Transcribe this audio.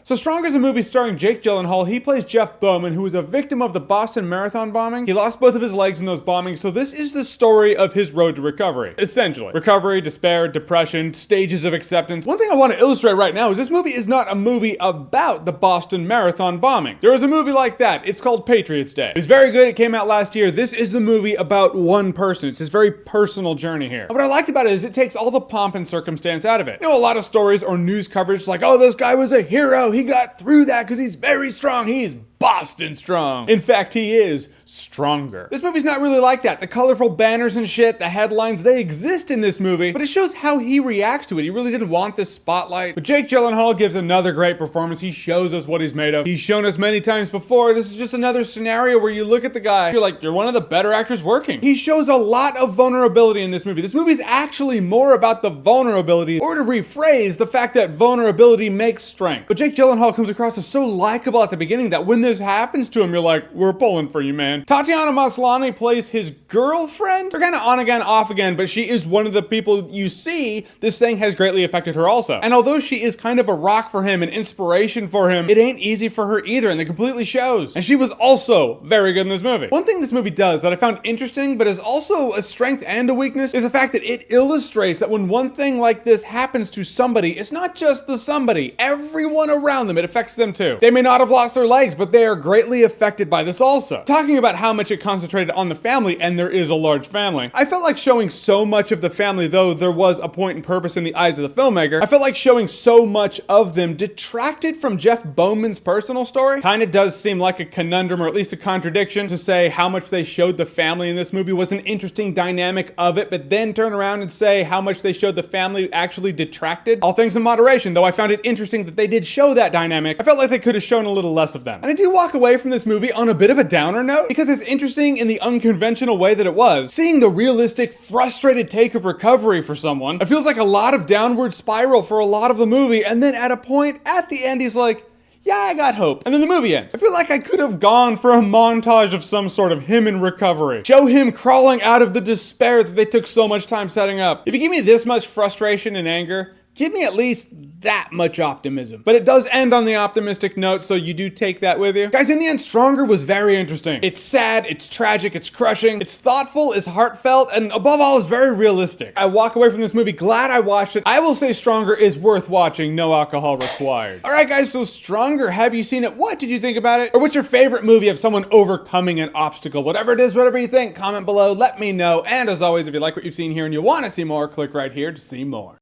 So Stronger is a movie starring Jake Gyllenhaal. He plays Jeff Bowman, who was a victim of the Boston Marathon bombing. He lost both of his legs in those bombings, so this is the story of his road to recovery. Essentially. Recovery, despair, depression, stages of acceptance. One thing I want to illustrate right now is this movie is not a movie about the Boston Marathon bombing. There was a movie like that. It's called Patriots Day. It's very good. It came out last year. This is the movie about one person. It's this very personal journey here. And what I liked about it is it takes all the pomp and circumstance out of it. You know, a lot of stories or news coverage like, oh, this guy was a hero. He got through that because he's very strong. He's Boston strong. In fact, he is stronger. This movie's not really like that. The colorful banners and shit, the headlines, they exist in this movie, but it shows how he reacts to it. He really didn't want this spotlight. But Jake Gyllenhaal gives another great performance. He shows us what he's made of. He's shown us many times before. This is just another scenario where you look at the guy, you're like, you're one of the better actors working. He shows a lot of vulnerability in this movie. This movie's actually more about the vulnerability, or to rephrase, the fact that vulnerability makes strength. But Jake Gyllenhaal comes across as so likable at the beginning that when this happens to him, you're like, we're pulling for you, man. Tatiana Maslany plays his girlfriend. They're kind of on again, off again, but she is one of the people you see this thing has greatly affected her also. And although she is kind of a rock for him, an inspiration for him, it ain't easy for her either, and it completely shows. And she was also very good in this movie. One thing this movie does that I found interesting, but is also a strength and a weakness, is the fact that it illustrates that when one thing like this happens to somebody, it's not just the somebody. Everyone around them, it affects them too. They may not have lost their legs, but they are greatly affected by this also. Talking about how much it concentrated on the family, and there is a large family, I felt like showing so much of the family, though there was a point and purpose in the eyes of the filmmaker, I felt like showing so much of them detracted from Jeff Bowman's personal story. Kinda does seem like a conundrum, or at least a contradiction, to say how much they showed the family in this movie was an interesting dynamic of it, but then turn around and say how much they showed the family actually detracted. All things in moderation, though I found it interesting that they did show that dynamic. I felt like they could have shown a little less of them. And I do walk away from this movie on a bit of a downer note, because it's interesting in the unconventional way that it was. Seeing the realistic, frustrated take of recovery for someone, it feels like a lot of downward spiral for a lot of the movie, and then at a point, at the end, he's like, yeah, I got hope. And then the movie ends. I feel like I could have gone for a montage of some sort of him in recovery. Show him crawling out of the despair that they took so much time setting up. If you give me this much frustration and anger, give me at least that much optimism. But it does end on the optimistic note, so you do take that with you. Guys, in the end, Stronger was very interesting. It's sad, it's tragic, it's crushing, it's thoughtful, it's heartfelt, and above all, it's very realistic. I walk away from this movie glad I watched it. I will say Stronger is worth watching, no alcohol required. All right, guys, so Stronger, have you seen it? What did you think about it? Or what's your favorite movie of someone overcoming an obstacle? Whatever it is, whatever you think, comment below, let me know. And as always, if you like what you've seen here and you want to see more, click right here to see more.